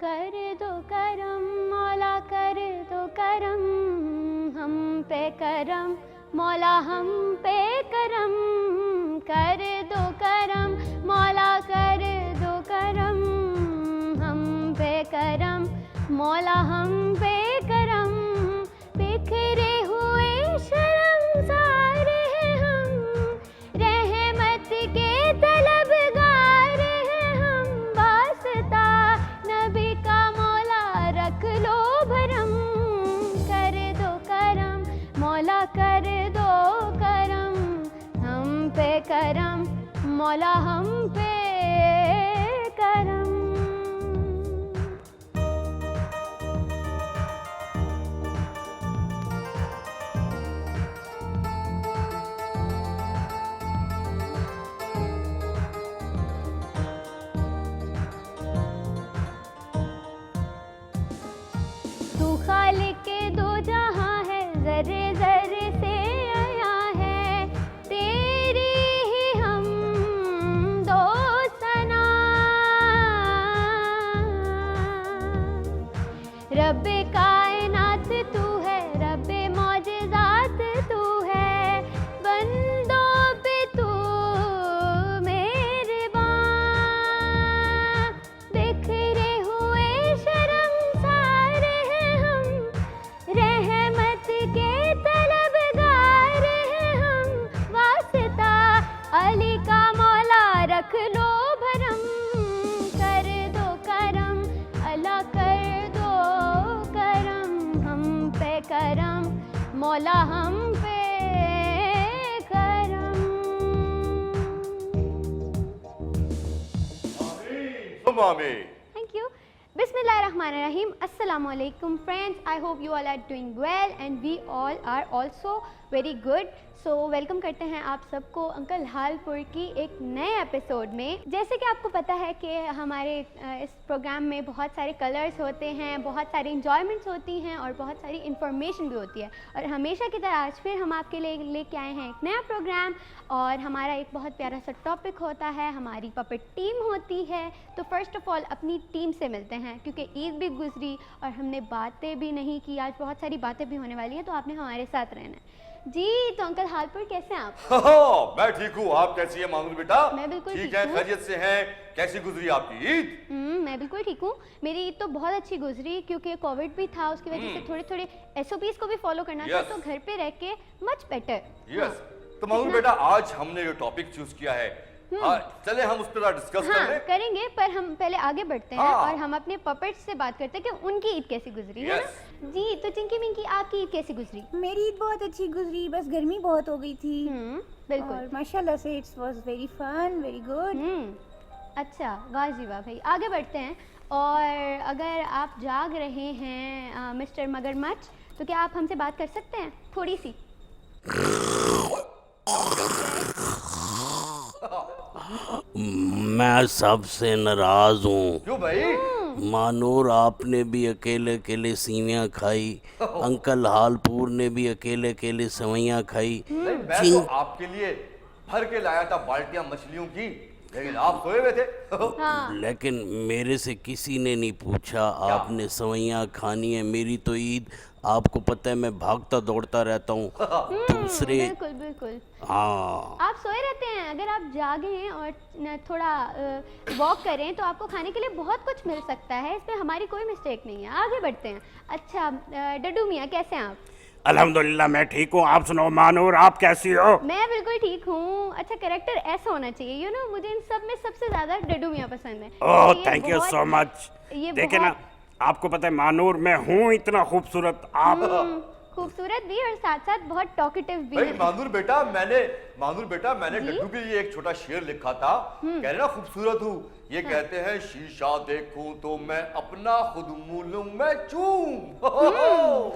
कर दो करम मौला कर दो करम, हम पे करम मौला हम पे करम, कर दो करम मौला कर दो करम, हम पे करम मौला हम पे करम, बिखरे हुए शर्मसार हैं हम, रहमत के तलबगार हैं हम, वास्ता नबी का मौला रख लो भरम, कर दो करम मौला कर दो करम, हम पे करम मौला हम पे करम। तू खालिक के दो जहां है, जर्रे जर्रे से आया है, तेरी ही हम दो सना, रब्बे कायनात तू है, रब्बे मौजज़ात तू है, बंदों पे तू मेहरबान, बिखरे हुए शर्मसार हैं हम, रहमत के तलबगार हैं हम, वास्ता अली का मौला रख लो भरम, कर दो करम अल्लाह कर दो करम, हम पे करम मौला हम पे करम। Mommy. Thank you. Bismillahirrahmanirrahim. Assalamu alaikum friends. I hope you all are doing well and we all are also very good. So welcome करते हैं आप सबको अंकल हालपुर की एक नए एपिसोड में। जैसे कि आपको पता है कि हमारे इस प्रोग्राम में बहुत सारे कलर्स होते हैं, बहुत सारी इंजॉयमेंट्स होती हैं और बहुत सारी इन्फॉर्मेशन भी होती है, और हमेशा की तरह आज फिर हम आपके लिए लेके आए हैं एक नया प्रोग्राम, और हमारा एक बहुत प्यारा सा टॉपिक होता है, हमारी पपेट टीम होती है। तो फर्स्ट ऑफ ऑल अपनी टीम से मिलते हैं, क्योंकि ईद भी गुजरी और हमने बातें भी नहीं की, आज बहुत सारी बातें भी होने वाली हैं, तो आपने हमारे साथ रहना है जी। तो अंकल हालपुर कैसे हैं आप? मैं ठीक हूँ, आप कैसी हैं मानूर बेटा? मैं बिल्कुल ठीक है, खैरियत से हैं। कैसी गुजरी आपकी ईद? मैं बिल्कुल ठीक हूँ। मेरी ईद तो बहुत अच्छी गुजरी, क्योंकि कोविड भी था, उसकी वजह से थोड़े थोड़े SOPs को भी फॉलो करना था, तो घर पे रह के मच बेटर। यस। तो मानूर बेटा, आज हमने जो टॉपिक चूज किया है, चले हम उस पर डिस्कस कर लें। करेंगे, पर हम पहले आगे बढ़ते हैं और हम अपने पपेट्स से बात करते हैं कि उनकी ईद कैसी गुजरी है ना जी। तो चिंकी मिंकी, आपकी ईद कैसी गुजरी? मेरी ईद बहुत अच्छी गुजरी, बस गर्मी बहुत हो गई थी। बिल्कुल, और माशाल्लाह से it's was very fun, very good. अच्छा, वाह जी वाह भाई। आगे बढ़ते हैं, और अगर आप जाग रहे हैं मिस्टर मगरमच्छ, तो क्या आप हमसे बात कर सकते हैं थोड़ी सी? मैं सबसे नाराज हूँ। क्यों भाई? मानूर आपने भी अकेले अकेले सीवियाँ खाई, अंकल हालपुर ने भी अकेले अकेले सवैयाँ खाई। मैं तो आपके लिए भर के लाया था बाल्टियां मछलियों की, लेकिन आप सोए हुए थे। लेकिन मेरे से किसी ने नहीं पूछा आपने सवैयाँ खानी है। मेरी तो ईद, आपको पता है मैं भागता दौड़ता रहता हूँ दूसरे। बिल्कुल बिल्कुल, हाँ, आप सोए रहते हैं। अगर आप जागें और थोड़ा वॉक करें तो आपको खाने के लिए बहुत कुछ मिल सकता है, इसमें हमारी कोई मिस्टेक नहीं है। आगे बढ़ते हैं। अच्छा डड्डू मियाँ, कैसे हैं आप? अल्हम्दुलिल्लाह मैं ठीक हूँ, आप सुनाओ मानूर, आप कैसी हो? मैं बिल्कुल ठीक हूँ। अच्छा, कैरेक्टर ऐसा होना चाहिए, मुझे इन सब में सबसे ज्यादा डड्डू मियाँ पसंद है। Oh thank you so much. देखिए ना, आपको पता है मानूर, मैं हूँ इतना खूबसूरत, आप खूबसूरत भी और साथ साथ बहुत टॉकेटिव भी है। मानूर बेटा, मैंने डड्डू के लिए एक छोटा शेर लिखा था। कह रहे ना खूबसूरत हूँ, ये कहते हैं शीशा देखूं तो मैं अपना खुद मुंह लूं मैं चूम।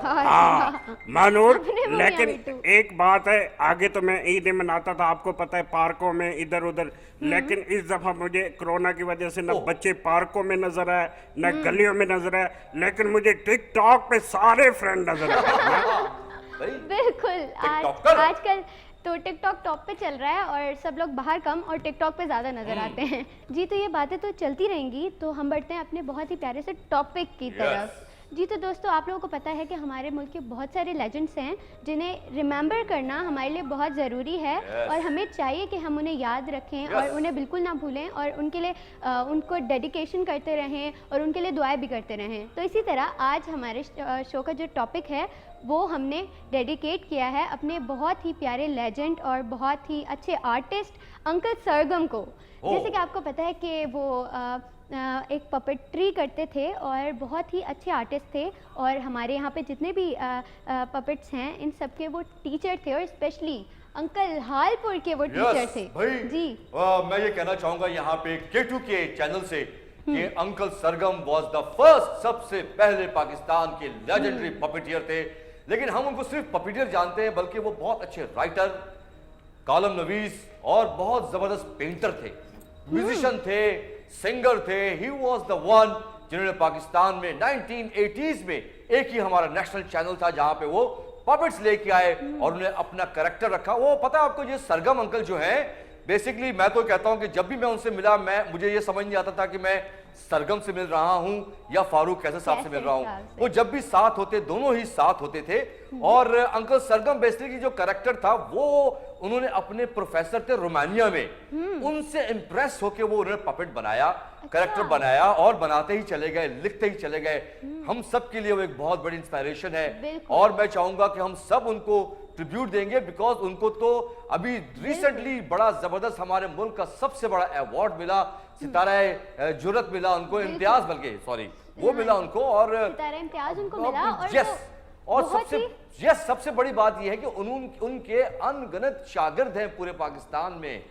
हाँ मानूर, लेकिन एक बात है, आगे तो मैं ईद मनाता था आपको पता है पार्कों में इधर उधर, लेकिन इस दफा मुझे कोरोना की वजह से न बच्चे पार्कों में नजर आए न गलियों में नजर आए, लेकिन मुझे टिकटॉक पे सारे फ्रेंड नजर आए। बिल्कुल, आजकल तो टिकटॉक टॉप पे चल रहा है और सब लोग बाहर कम और टिकटॉक पे ज़्यादा नज़र आते हैं। जी, तो ये बातें तो चलती रहेंगी, तो हम बढ़ते हैं अपने बहुत ही प्यारे से टॉपिक की तरफ। जी, तो दोस्तों आप लोगों को पता है कि हमारे मुल्क के बहुत सारे लेजेंड्स हैं जिन्हें रिमेंबर करना हमारे लिए बहुत ज़रूरी है और हमें चाहिए कि हम उन्हें याद रखें और उन्हें बिल्कुल ना भूलें और उनके लिए उनको डेडिकेशन करते रहें और उनके लिए दुआएं भी करते रहें। तो इसी तरह आज हमारे शो का जो टॉपिक है वो हमने डेडिकेट किया है अपने बहुत ही प्यारे लेजेंड और बहुत ही अच्छे आर्टिस्ट अंकल सरगम को। जैसे कि आपको पता है कि वो एक पपेट्री करते थे और बहुत ही अच्छे आर्टिस्ट थे और हमारे यहाँ पे जितने भी पपेट्स हैं इन सब के वो टीचर थे और स्पेशली अंकल हालपुर के वो टीचर थे। भाई जी मैं ये कहना चाहूंगा यहाँ पे K2 के चैनल से कि uncle Sargam was the first, सबसे पहले पाकिस्तान के लेजेंडरी पपेटियर थे। लेकिन हम उनको सिर्फ पपेटियर जानते हैं, बल्कि वो बहुत अच्छे राइटर, कॉलम नवीस और बहुत जबरदस्त पेंटर थे, म्यूजिशियन थे, सिंगर थे। ही वॉज द वन जिन्होंने पाकिस्तान में 1980s में एक ही हमारा नेशनल चैनल था जहां पे वो पपेट्स लेके आए और उन्हें अपना कैरेक्टर रखा। वो पता है आपको, ये सरगम अंकल जो हैं, बेसिकली मैं तो कहता हूं कि जब भी मैं उनसे मिला मुझे ये समझ नहीं आता था कि मैं सरगम से मिल रहा हूं या फारूक कैसे साहब से मिल रहा हूं। वो जब भी साथ होते, दोनों ही साथ होते थे। और अंकल सरगम बेसिकली जो कैरेक्टर था वो उन्होंने अपने प्रोफेसर थे रोमानिया में, उनसे इंप्रेस होके वो उन्होंने पपेट बनाया, कैरेक्टर बनाया और बनाते ही चले गए, लिखते ही चले गए। हम सब के लिए वो एक बहुत बड़ी इंस्पिरेशन है और मैं चाहूंगा कि हम सब उनको ट्रिब्यूट देंगे, बिकॉज उनको तो अभी रिसेंटली बड़ा जबरदस्त हमारे मुल्क का सबसे बड़ा अवार्ड मिला, सितारा जुर्रत मिला उनको, इम्तियाज बल्कि सॉरी वो मिला उनको और सितारा इम्तियाज उनको मिला। और सबसे बड़ी बात यह है कि उनके अनगिनत शागिर्द हैं पूरे पाकिस्तान में।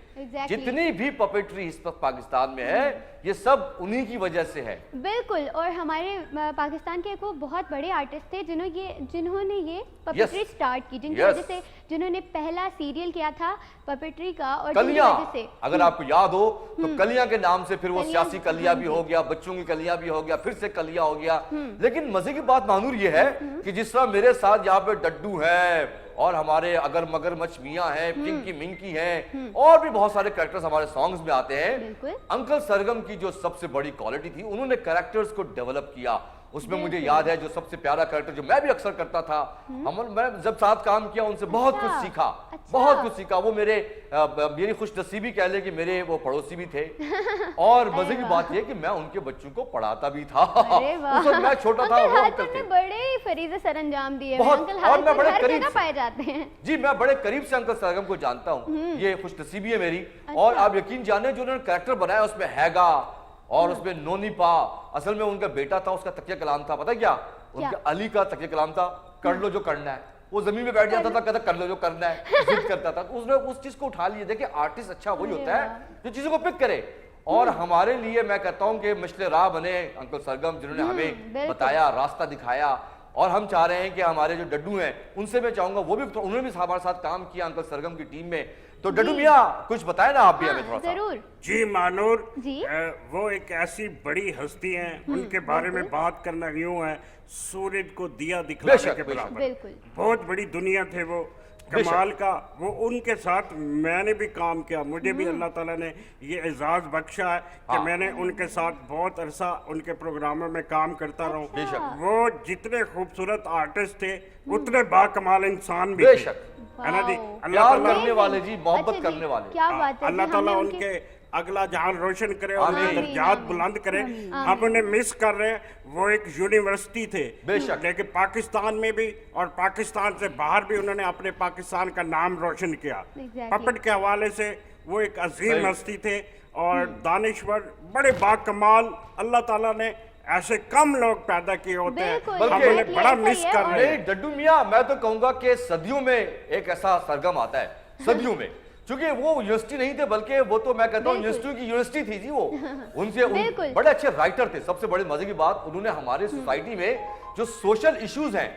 जितनी भी पपेट्री इस वक्त पाकिस्तान में है ये सब उन्हीं की वजह से है। बिल्कुल, और हमारे पाकिस्तान के एक वो बहुत बड़े आर्टिस्ट थे जिन्होंने ये पपेट्री स्टार्ट की, जिनकी वजह से, जिन्होंने पहला सीरियल किया था पपेट्री का और कलियां, वजह से अगर आपको याद हो तो कलियां के नाम से फिर वो सियासी कलियां भी हो गया, बच्चों की कलियां भी हो गया, फिर से कलियां हो गया। लेकिन मजे की बात मानूर ये है कि जिस तरह मेरे साथ यहाँ पे डड्डू है और हमारे अगर मगर मच मियां हैं, पिंकी मिंकी हैं और भी बहुत सारे कैरेक्टर्स हमारे सॉन्ग्स में आते हैं। अंकल सरगम की जो सबसे बड़ी क्वालिटी थी, उन्होंने कैरेक्टर्स को डेवलप किया। उसमें मुझे याद है जो सबसे प्यारा कैरेक्टर जो मैं भी अक्सर करता था, मैं जब साथ काम किया उनसे बहुत कुछ सीखा, बहुत कुछ सीखा। वो मेरी खुशनसीबी कह ले कि मेरे वो पड़ोसी भी थे और मजे की बात ये कि मैं उनके बच्चों को पढ़ाता भी था। उस वक्त मैं छोटा था, वो अंकल थे। बड़े फरीज़े सरंजाम दिए बहुत, और मैं बड़े करीब से पाए जाते हैं। जी, मैं बड़े करीब से अंकल सरगम को जानता हूँ, ये खुशनसीबी है मेरी। और आप यकीन जाने जो उन्होंने कैरेक्टर बनाया उसमें हैगा और उसमें नोनी पा, असल में उनका बेटा था, उसका तकिया कलाम था, पता क्या? उनके अली का तकिया कलाम था, कर लो जो करना है। वो जमीन में बैठ जाता था, कहता कर लो जो करना है, जिद करता था। उसने उस चीज को उठा लिया। देखिए आर्टिस्ट अच्छा वही होता है जो चीजों को पिक करे। और हमारे लिए मैं कहता हूं कि मिशले राह बने अंकल सरगम, जिन्होंने हमें बताया, रास्ता दिखाया। और हम चाह रहे हैं कि हमारे जो डड्डू हैं उनसे मैं चाहूंगा वो भी, उन्होंने भी हमारे साथ काम किया अंकल सरगम की टीम में। तो डड्डू मियां कुछ बताए ना आप भी हमें थोड़ा सा। जरूर जी मानूर जी। वो एक ऐसी बड़ी हस्ती हैं, उनके बारे में बात करना यूं है सूरज को दिया दिखलाने के बराबर। बिल्कुल, बहुत बड़ी दुनिया थे वो, कमाल का। वो उनके साथ मैंने भी काम किया, मुझे भी अल्लाह ताला ने ये एजाज बख्शा है कि मैंने उनके साथ बहुत अरसा उनके प्रोग्रामों में काम करता रहूं। वो जितने खूबसूरत आर्टिस्ट थे उतने बाकमाल इंसान भी थे, है ना जी। अल्लाह करने वाले जी, मोहब्बत करने वाले। क्या बात है, अल्लाह ताला उनके अगला जहान रोशन करे और दर्जात बुलंद करे। हम उन्हें मिस कर रहे हैं। वो एक यूनिवर्सिटी थे बेशक, लेकिन पाकिस्तान में भी और पाकिस्तान से बाहर भी उन्होंने अपने पाकिस्तान का नाम रोशन किया। पपेट के हवाले से वो एक अजीम हस्ती थे और दानिश्वर, बड़े बाकमाल। अल्लाह ताला ने ऐसे कम लोग पैदा किए होते हैं, हम उन्हें बड़ा मिस कर रहे हैं। डड्डू मियां, मैं तो कहूंगा कि सदियों में एक ऐसा सरगम आता है, सदियों में, क्योंकि वो यूनिवर्सिटी नहीं थे बल्कि वो तो मैं कहता हूँ यूनिवर्सिटी की यूनिवर्सिटी थी जी। वो बड़े अच्छे राइटर थे। सबसे बड़ी मजे की बात, उन्होंने हमारे सोसाइटी में जो सोशल इश्यूज हैं,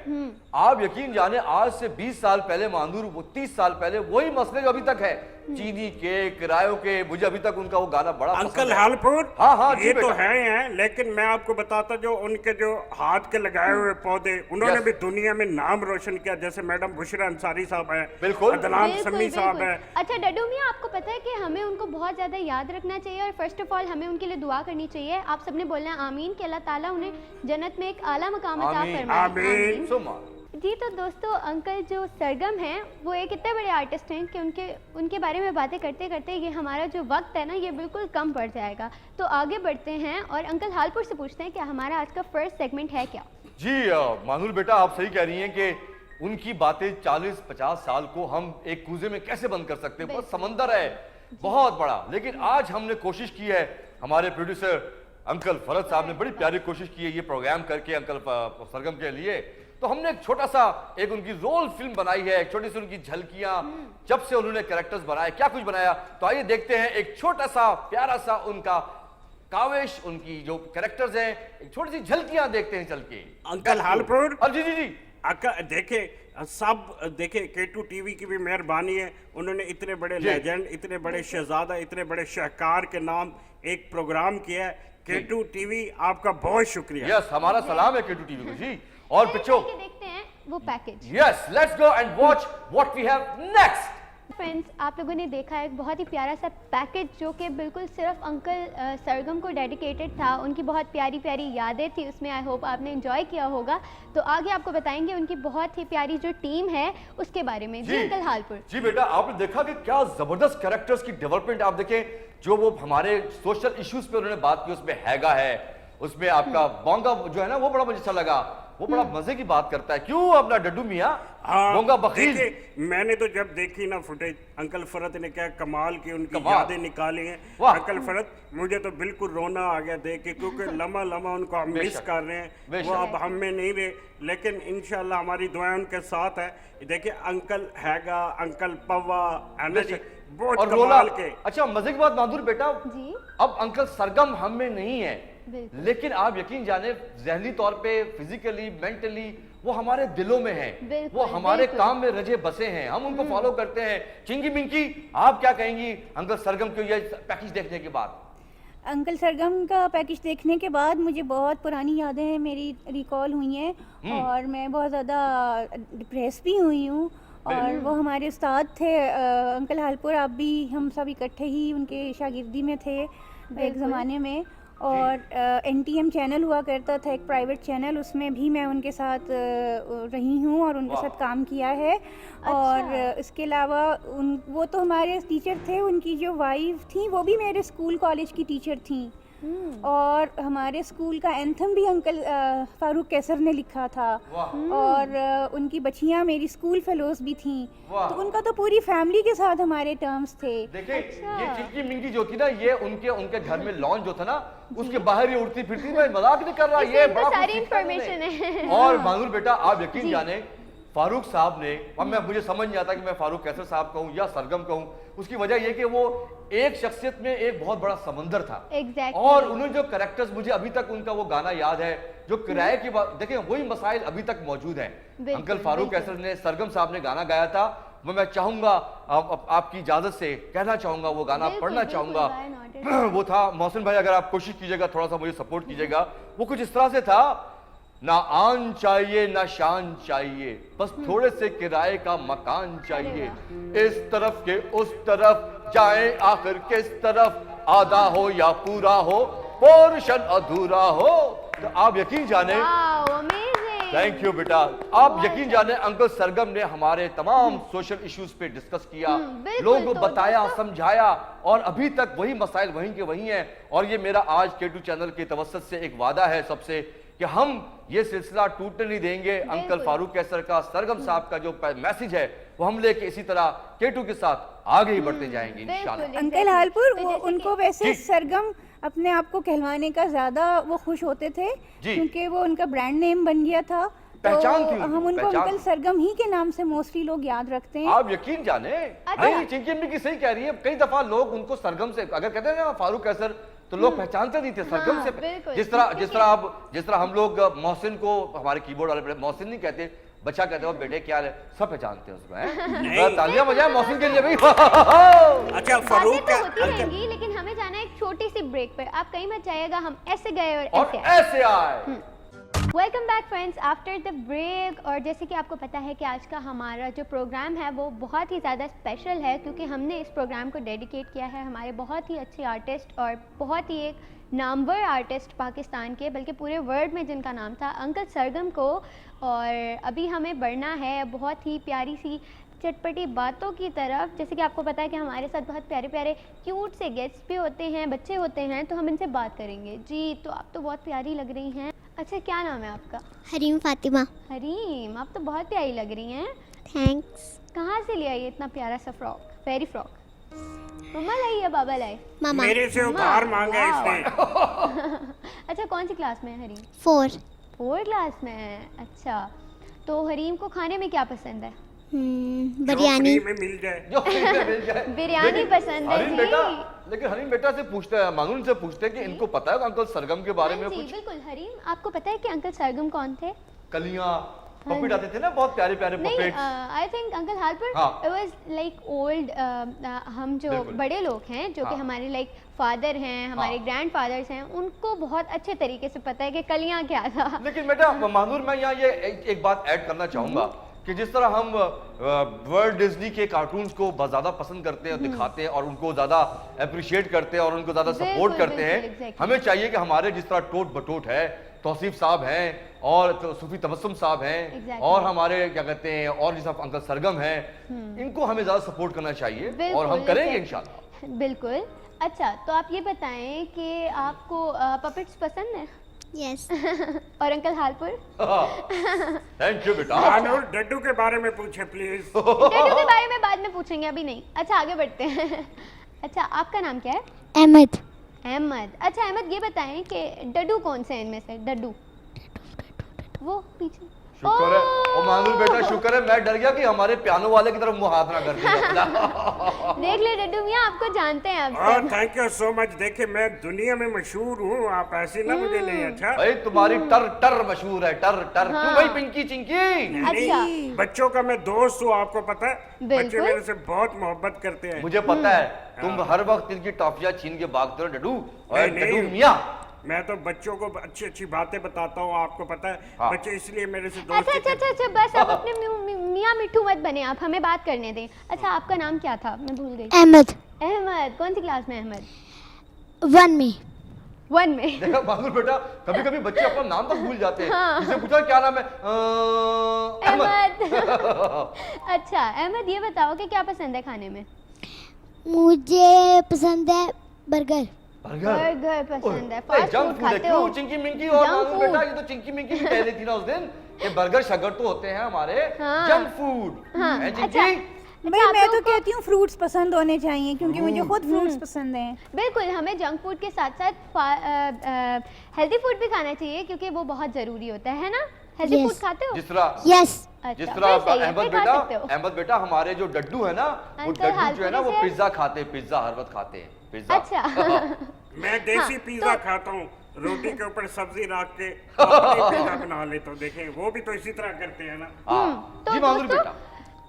आप यकीन जाने आज से 20 साल पहले मानूर, वो 30 साल पहले वही मसले जो अभी तक है, चीनी के, किरायों के, मुझे अभी तक उनका वो गाना बड़ा पसंद अंकल है। हालपुर, हाँ हाँ जी ये तो बेटा। है ही है, लेकिन मैं आपको बताता, जो उनके जो हाथ के लगाए हुए पौधे, उन्होंने Yes. भी दुनिया में नाम रोशन किया, जैसे मैडम बुशरा अंसारी साहब है, बिल्कुल। अदनान बिल्कुल, समी साहब बिल्कुल। है। अच्छा डड्डू मियां, आपको पता है कि हमें उनको बहुत ज़्यादा याद रखना चाहिए और फर्स्ट ऑफ ऑल हमें उनके लिए दुआ करनी चाहिए। आप सबने बोलना है आमीन कि अल्लाह ताला उन्हें जन्नत में एक आला मकाम अता आमीन, फरमाए। आमीन। सुमा। जी तो दोस्तों, अंकल जो सरगम हैं वो एक इतने बड़े आर्टिस्ट हैं कि उनके बारे में बातें करते करते ये हमारा जो वक्त है ना ये बिल्कुल कम पड़ जाएगा। तो आगे बढ़ते हैं और अंकल हालपुर से पूछते हैं कि हमारा आज का फर्स्ट सेगमेंट है क्या। जी मानूर बेटा, आप सही कह रही हैं कि उनकी बातें 40-50 साल को हम एक कूजे में कैसे बंद कर सकते हैं, बहुत समंदर है बहुत बड़ा। लेकिन आज हमने कोशिश की है, हमारे प्रोड्यूसर अंकल फरद साहब ने बड़ी प्यारी कोशिश की है ये प्रोग्राम करके अंकल सरगम के लिए। तो हमने एक छोटा सा एक उनकी रोल फिल्म बनाई है, एक छोटी सी उनकी झलकियां, जब से उन्होंने कैरेक्टर्स बनाए, क्या कुछ बनाया। तो आइए देखते हैं एक छोटा सा प्यारा सा उनका काविश, उनकी जो कैरेक्टर्स हैं, एक छोटी सी झलकियां देखते हैं चल के। अंकल हालपुर, जी जी जी। देखे सब देखे, K2 टीवी की भी मेहरबानी है, उन्होंने इतने बड़े लेजेंड, इतने बड़े शहजादा, इतने बड़े शाहकार के नाम एक प्रोग्राम किया है। K2 टीवी आपका बहुत शुक्रिया। यस, हमारा सलाम है K2 टीवी को जी। और चलिए पिछो, चल के देखते हैं वो package. Yes, let's go and watch what we have next. Friends, आप लोगों ने देखा एक बहुत ही प्यारा सा पैकेज जो कि बिल्कुल सिर्फ अंकल सरगम को डेडिकेटेड था। उनकी बहुत प्यारी प्यारी यादें थी उसमें। आई होप आपने एंजॉय किया होगा। तो आगे आपको बताएंगे उनकी बहुत ही प्यारी जो टीम है उसके बारे में। जी अंकल हालपुर। जी बेटा, आपने देखा कि क्या जबरदस्त कैरेक्टर्स की डेवलपमेंट आप देखें, जो वो हमारे सोशल इश्यूज पे उन्होंने बात की, उसमें हैगा है, उसमें आपका बोंगा जो है ना वो बड़ा मुझे अच्छा लगा, वो बड़ा मजे की बात करता है। क्यों अपना डड्डू मियां बोंगा बखील। देखिए, मैंने तो जब देखी ना फुटेज, अंकल फरद ने क्या कमाल की उनकी कमाल। यादें निकाली हैं। वाह। अंकल फरद, मुझे तो बिल्कुल रोना आ गया देख के, क्योंकि लम्हा लम्हा उनको हम मिस बेशक, कर रहे हैं, बेशक। वो अब हम में नहीं रहे, लेकिन इंशाल्लाह हमारी दुआएं उनके साथ है। देखिए अंकल हैगा, अंकल पवा है ना जी, बहुत और रोला। कमाल के। अच्छा, मजे की बात माधुर बेटा, जी अब अंकल सरगम हम में नहीं है, बिल्कुल। लेकिन आप यकीन जाने जहनी तौर पे, फिजिकली, मेंटली वो हमारे दिलों में है, बिल्कुल, वो हमारे बिल्कुल। काम में रजे बसे हैं, हम उनको फॉलो करते हैं। चिंकी मिंकी, आप क्या कहेंगी अंकल सरगम के ये पैकेज देखने के बाद? अंकल सरगम का पैकेज देखने के बाद मुझे बहुत पुरानी यादें मेरी रिकॉल हुई हैं और मैं बहुत ज़्यादा डिप्रेस भी हुई हूँ। और वो हमारे उस्ताद थे अंकल हालपुर, आप भी, हम सब इकट्ठे ही उनके शागिर्दी में थे एक ज़माने में। और NTM चैनल हुआ करता था, एक प्राइवेट चैनल, उसमें भी मैं उनके साथ रही हूँ और उनके साथ काम किया है। और इसके अलावा वो तो हमारे टीचर थे, उनकी जो वाइफ थी वो भी मेरे स्कूल कॉलेज की टीचर थी। और हमारे स्कूल का एंथम भी अंकल फारूक कैसर ने लिखा था। और उनकी बच्चियां मेरी स्कूल फेलोज भी थीं, तो उनका तो पूरी फैमिली के साथ हमारे टर्म्स थे। देखिए, ये चिंकी मिंकी जो थी ना, ये उनके घर में लॉन जो था ना, उसके बाहर ही उड़ती फिरती, मैं मजाक नहीं कर रहा, ये इसमें बड़ा तो सारी कुछ सीखा इंफॉर्मेशन मैंने। है। और मानूर बेटा, आप यकीन जाने फारूक साहब ने, अब मुझे समझ नहीं आता कि मैं फारूक कैसर साहब कहूँ या सरगम कहूँ, उसकी वजह यह कि वो एक शख्सियत में एक बहुत बड़ा समंदर था। Exactly. और उन्होंने जो कैरेक्टर्स, मुझे अभी तक उनका वो गाना याद है, जो किराए की बात, देखें वही मसाइल अभी तक मौजूद हैं। अंकल फारूक कैसर ने, सरगम साहब ने गाना गाया था। मैं चाहूंगा आपकी इजाजत से कहना चाहूंगा, वो गाना पढ़ना चाहूंगा। वो था, मोहसिन भाई अगर आप कोशिश कीजिएगा, थोड़ा सा मुझे सपोर्ट कीजिएगा, वो कुछ इस तरह से था, ना आन चाहिए ना शान चाहिए, बस थोड़े से किराए का मकान चाहिए, इस तरफ के उस तरफ जाए आखिर किस तरफ, आधा हो या पूरा हो, पोर्शन अधूरा हो। तो आप यकीन जाने, थैंक यू बेटा, आप यकीन जाने अंकल सरगम ने हमारे तमाम सोशल इश्यूज पे डिस्कस किया, लोगों को बताया, समझाया, और अभी तक वही मसाइल वहीं के वहीं हैं। और ये मेरा आज K2 चैनल के तवस्सुत से एक वादा है सबसे, कि हम ये सिलसिला टूटने नहीं देंगे। अंकल फारूक कैसर का, सरगम साहब का जो मैसेज है वो हम लेके इसी तरह K2 के साथ आगे ही बढ़ते जाएंगे इंशाल्लाह। अंकल हालपुर, वो उनको वैसे सरगम अपने आप को कहलवाने का ज्यादा वो खुश होते थे, क्योंकि वो उनका ब्रांड नेम बन गया था। पहचान तो थी, हम उनको अंकल सरगम ही के नाम से मोस्टली लोग याद रखते हैं। आप यकीन जाने, नहीं चिंकी अम्मी की सही कह रही है, कई दफा लोग उनको सरगम से, अगर कहते हैं ना फारूक कैसर, तो लोग पहचानते नहीं थे सरगम हाँ, से। बिल्कुल। जिस तरह हम लोग मोहसिन को, हमारे कीबोर्ड वाले मोहसिन नहीं कहते, बच्चा कहते हो बेटे क्या है, सब पहचानते हैं उसमें। तालियां बजाएं मोहसिन के लिए भाई। अच्छा बातें फरूक तो होती रहेंगी, लेकिन हमें जाना है एक छोटी सी ब्रेक पर। आप कहीं मत जाइएगा, हम ऐसे गए और और ऐसे आए। ऐसे आए। Welcome back friends after the break. और जैसे कि आपको पता है कि आज का हमारा जो प्रोग्राम है वो बहुत ही ज़्यादा स्पेशल है, क्योंकि हमने इस प्रोग्राम को डेडिकेट किया है हमारे बहुत ही अच्छे आर्टिस्ट और बहुत ही एक नामवर आर्टिस्ट पाकिस्तान के, बल्कि पूरे वर्ल्ड में जिनका नाम था, अंकल सरगम को। और अभी हमें बढ़ना है बहुत ही प्यारी सी चटपटी बातों की तरफ। जैसे कि आपको पता है कि हमारे साथ बहुत प्यारे प्यारे क्यूट से गेस्ट्स भी होते हैं, बच्चे होते हैं, तो हम इनसे बात करेंगे। जी तो आप तो बहुत प्यारी लग रही हैं। अच्छा क्या नाम है आपका? हरीम फातिमा। हरीम, आप तो बहुत प्यारी लग रही हैं। थैंक्स। कहाँ से लिया ये इतना प्यारा सा फ्रॉक, फेरी फ्रॉक? मम्मा लाई या बाबा लाए? मामा। मेरे से उधार मांगा वाह। इसने। अच्छा कौन सी क्लास में है हरीम? 4। 4 क्लास में है। अच्छा तो हरीम को खाने में क्या पसंद है? जो बिरयानी। फ्री में मिल जाए। जो फ्री में मिल जाए। बिरयानी लेकिन पसंद है हरीम जी। बेटा, लेकिन हरीम बेटा से पूछते हैं, मानून से पूछते हैं कि इनको पता है अंकल सरगम के बारे में हाँ जी कुछ? बिल्कुल। हरीम आपको पता है कि अंकल सरगम कौन थे? कलियां पपेट आते थे ना, बहुत प्यारे प्यारे नहीं, पपेट। आई थिंक अंकल हालपुर हाँ। It was like old. हम जो बिल्कुल। बड़े लोग हैं जो कि हाँ। हमारे लाइक फादर हैं, हमारे हाँ। ग्रैंड फादर्स हैं, उनको बहुत अच्छे तरीके से पता है कि कलियां क्या था। लेकिन बेटा मानूर, मैं यहाँ ये एक बात ऐड करना चाहूंगा कि जिस तरह हम वर्ल्ड डिज्नी के कार्टून्स को बहुत ज्यादा पसंद करते हैं, दिखाते हैं और उनको ज्यादा अप्रिशिएट करते हैं और उनको ज्यादा बिल्कुल, सपोर्ट करते हैं, बिल्कुल, exactly। हमें चाहिए कि हमारे जिस तरह टोट बटोट है, तौसीफ साहब हैं और सूफी तबस्सुम साहब हैं, Exactly। और हमारे क्या कहते हैं और जिस अंकल सरगम हैं, इनको हमें ज्यादा सपोर्ट करना चाहिए और हम बिल्कुल, करेंगे exactly। इंशाल्लाह। बिल्कुल। अच्छा तो आप ये बताएं कि आपको पपेट्स पसंद है? यस। और अंकल हालपुर? थैंक यू बेटा। मानूर डड्डू के बारे में पूछे प्लीज। डड्डू के बारे में बाद में पूछेंगे, अभी नहीं। अच्छा आगे बढ़ते हैं। अच्छा आपका नाम क्या है? अहमद। अहमद। अच्छा अहमद ये बताएं कि डड्डू कौन से हैं इनमें से? डड्डू वो पीछे। शुक्र है ओह! और मानूर बेटा, शुक्र है, मैं डर गया कि हमारे पियानो वाले की तरफ मुंह हाथ ना कर दिया। देख ले डड्डू मियां, आपको जानते हैं और आप। Thank you so much. देखिए मैं दुनिया में मशहूर हूँ, आप ऐसे ना मुझे नहीं। अच्छा भाई तुम्हारी टर टर मशहूर है, टर टर। क्यों भाई पिंकी चिंकी? अच्छा नहीं, बच्चों का मैं दोस्त हूँ, आपको पता है। बिल्कुल। बच्चे मेरे से बहुत मोहब्बत करते हैं। मुझे पता है तुम हर वक्त इनकी टॉफियां छीन के भागते हो डडू। और नहीं, डडू नहीं। मियां, मैं तो बच्चों को अच्छी अच्छी बातें बताता हूँ, आपको पता है। हाँ। बच्चे इसलिए मेरे से अच्छा दोस्ती अच्छा करते अच्छा अच्छा बस आप अपने मियां मिट्ठू मत बने, आप हमें बात करने दें। अच्छा आपका नाम क्या था, मैं भूल गई। अहमद। अहमद। कौन सी क्लास में अहमद? 1 में। 1 में। देखा मानूर बेटा, कभी कभी बच्चे अपना नाम तक भूल जाते हैं। हाँ। किसी पूछा क्या नाम है, अहमद। अहमद। अच्छा अहमद ये बताओ कि क्या पसंद है खाने में? मुझे पसंद है बर्गर। बर्गर पसंद है। फास्ट जंक फूड फूड है। खाते हो? क्यों चिंकी मिंकी और जंक मानूर बेटा, फूड। ये तो चिंकी मिंकी भी कह रही थी ना उस दिन कि बर्गर शगर तो होते हैं हमारे हाँ। Junk food. हाँ, हैं अच्छा। चिंकी? भाई आप मैं लोगों तो कहती हूँ फ्रूट्स पसंद होने चाहिए, क्योंकि मुझे खुद फ्रूट्स पसंद हैं। बिल्कुल, हमें जंक फूड के साथ साथ हेल्दी फूड भी खाना चाहिए, क्योंकि वो बहुत ज़रूरी होता है ना? Healthy Yes। फूड खाते हो? जिस तरह यस। अच्छा, जिस फिर तरह सही है, अहमद फिर खा बेटा, सकते हो। अहमद बेटा हमारे जो डड्डू है ना, वो अंकल डड्डू जो है ना वो हालपुरी से- पिज्जा खाते हैं, पिज्जा हर वक्त खाते हैं पिज्जा। अच्छा। मैं देसी हाँ, पिज्जा तो- खाता हूँ, रोटी के ऊपर सब्जी रख के अपनी पिज्जा बना लेता हूँ। देखें वो भी तो इसी तरह करते हैं ना। हाँ तो जी मानूर बेटा।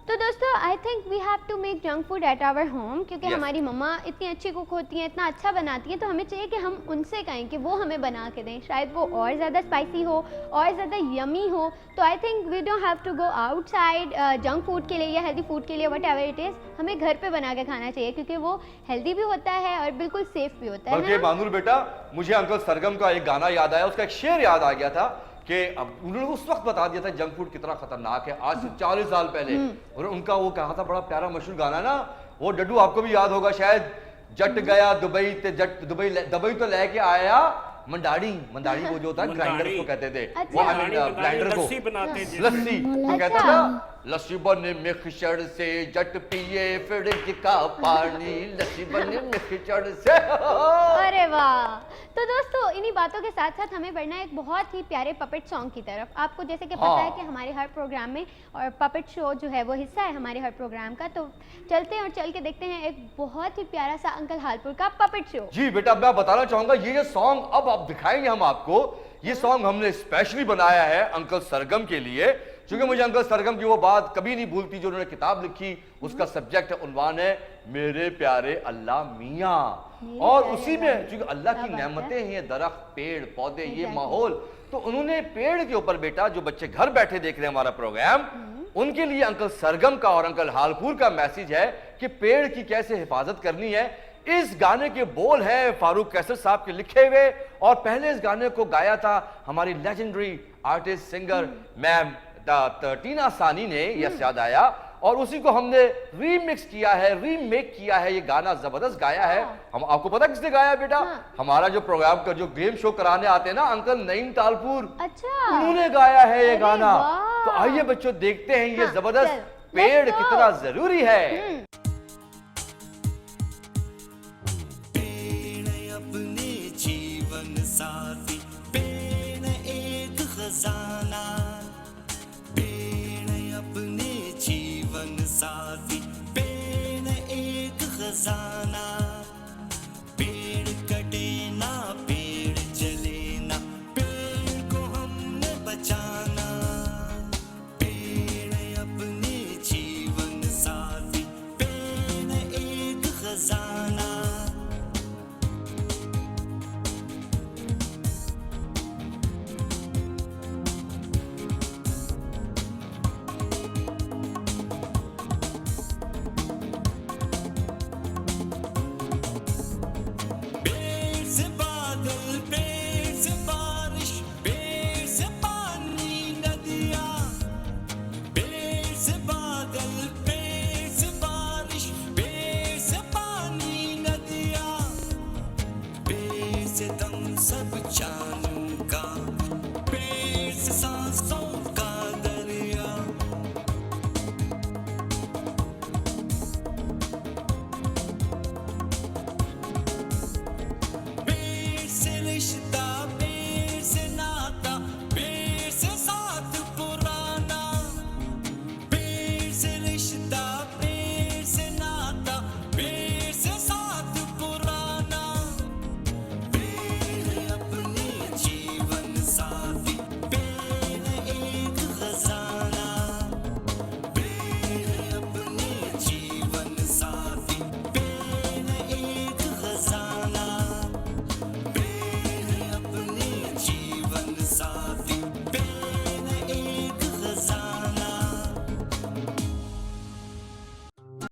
दोस्तों I think we have to make junk food at our home, क्योंकि Yes। हमारी मम्मा इतनी अच्छी कुक होती हैं, इतना अच्छा बनाती हैं, तो हमें चाहिए कि हम उनसे कहें कि वो हमें बना के दें। शायद वो और ज़्यादा स्पाइसी हो और ज़्यादा यमी हो। तो I think we don't have to go outside junk food के लिए या हेल्दी फूड के लिए, वट एवर इट इज़, हमें घर पे बना के खाना चाहिए, क्योंकि वो हेल्दी भी होता है और बिल्कुल सेफ भी होता है बल्कि ना? मानूर बेटा, मुझे अंकल सरगम का एक गाना याद आया, उसका एक शेर याद आ गया था कि अब उन्होंने उस वक्त बता दिया था जंक फूड कितना खतरनाक है, आज से 40 साल पहले। और उनका वो कहा था, बड़ा प्यारा मशहूर गाना ना, वो डड्डू आपको भी याद होगा शायद, जट गया दुबई ते जट दुबई तो लेके आया मंडाड़ी। मंडाड़ी वो जो होता है ग्राइंडर को कहते थे, अच्छा। वो ब्लेंडर को, लस्सी बनाते थे। लस्सी वो कहता अच्छा। था लस्सी बने मिक्सचर से जट पिए फ्रिज का पानी, लस्सी बने मिक्सचर से। अरे वाह। तो दोस्तों इन्हीं बातों के साथ साथ हमें बढ़ना है एक बहुत ही प्यारे पपेट सॉन्ग की तरफ। आपको जैसे कि पता है कि हमारे हर प्रोग्राम में और पपेट शो जो है वो हिस्सा है हमारे हर प्रोग्राम का, तो चलते हैं और चल के देखते हैं एक बहुत ही प्यारा सा अंकल हालपुर का पपेट शो। जी बेटा, मैं बताना चाहूंगा ये सॉन्ग अब आप दिखाएंगे हम आपको। ये सॉन्ग हमने स्पेशली बनाया है अंकल सरगम के लिए, क्योंकि मुझे अंकल सरगम की वो बात कभी नहीं भूलती जो उन्होंने किताब लिखी, उसका सब्जेक्ट उन्वान है मेरे प्यारे अल्लाह मियाँ। और उसी में क्योंकि अल्लाह की नेमतें हैं, दरख्त, पेड़ पौधे, ये माहौल, तो उन्होंने पेड़ के ऊपर बेटा जो बच्चे घर बैठे देख रहे हैं हमारा प्रोग्राम, उनके लिए अंकल सरगम का और अंकल हालपुर का मैसेज है कि पेड़ की कैसे हिफाजत करनी है। इस गाने के बोल हैं फारूक कैसर साहब के लिखे हुए, और पहले इस गाने को गाया था हमारी लेजेंडरी आर्टिस्ट सिंगर मैम टीना सानी ने, यस याद आया, और उसी को हमने रीमिक्स किया है, रीमेक किया है। ये गाना जबरदस्त गाया है। हम आपको पता किसने गाया बेटा? हमारा जो प्रोग्राम का जो गेम शो कराने आते हैं ना अंकल नईम तालपुर, अच्छा, उन्होंने गाया है ये गाना। वाह। तो आइए बच्चों देखते हैं ये हाँ, जबरदस्त चल, पेड़ let's go। कितना जरूरी है।